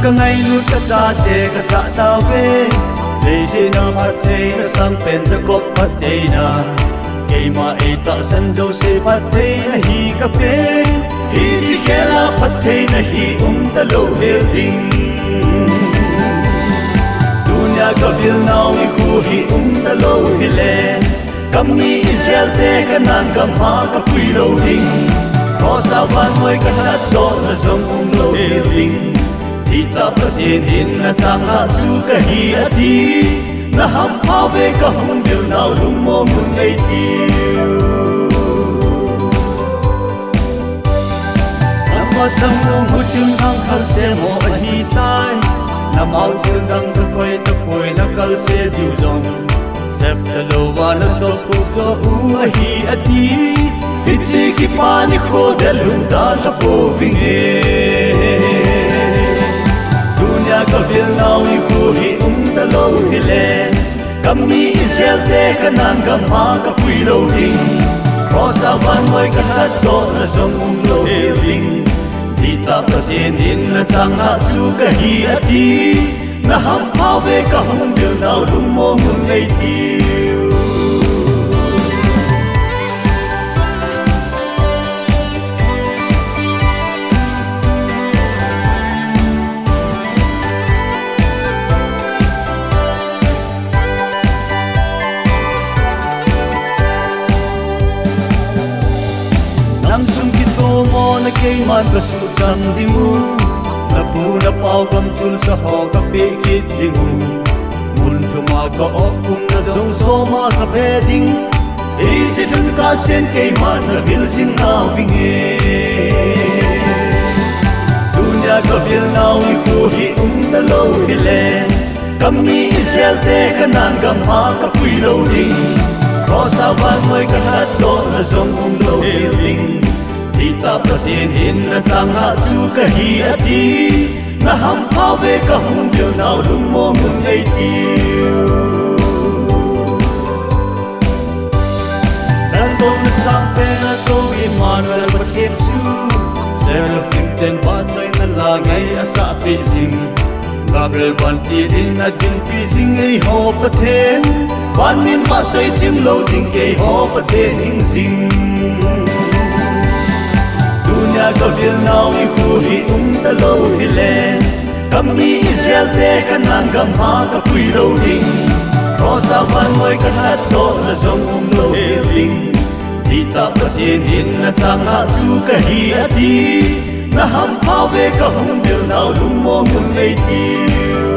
ka ngay nu ka cha te ka sa ta ve le se na ma the na sang pen za kop pa te na ke ma e ta san jo se pa the na hi ka pe hi chi ke la pa the na hi ta lo hel ding dunya ka vil nau ni ku hi ta lo hi le kam ni Israel te ka nan ka ma ka pui lo ding ko sa van moi ka na do na zong lo hel ding Ita patin hin na chang na chu ka hi ati na ham ave ka hung vil nau lum mo mun nei tiu Namma sang lung hu tim hang khal se mo a hi tai na mau til dang ka koi ta poi na kal se diu zong sep ta lo wa na so pu so u a hi ati ichi ki pa ni kho de lum da la po ving he Dunya ka vil nau ni ku hi ta lo hi le kam ni Israel te ka nan ka ma ka pui lo ding cross avan moi ka hat do na zong lo he ding Dita patin hin na chang na chu ka hi ati na ham ave ka hung vil nau lum mo mun nei tiu Nang sung kito mo na kay man kasu sang di mo na pu na pau kam chul sa ho ka pe kit di mo mun thuma ka ok kum na zong so ma ka pe ding e che dun ka sen kay man na vil sin na ving e dunya ka vil nau ni ku hi ta lo hi le kam ni Israel te ka nan ka ma ka pui lo ding Rosa van moi ka hat do na zong lo he ding Dita patin hin na chang na chu ka hi ati na ham ave ka hung vil nau lum mo mun nei tiu Dan dong na sang pe na to Emmanuel pathet chu Seraphim ten pa chai na la ngai asa pe jing Gabriel van ti din na din pi jing ei ho pathen Van min pa chai chim lo ding ke ho pathen hing jing Dunya ka vil nau ni ku hi ta lo hi le kam ni Israel te ka nan ka ma ka pui lo ding Rosa van moi ka hat do na zong lo he ding Dita patin hin na chang na chu ka hi ati na ham ave ka hung vil nau lum mo mun nei tiu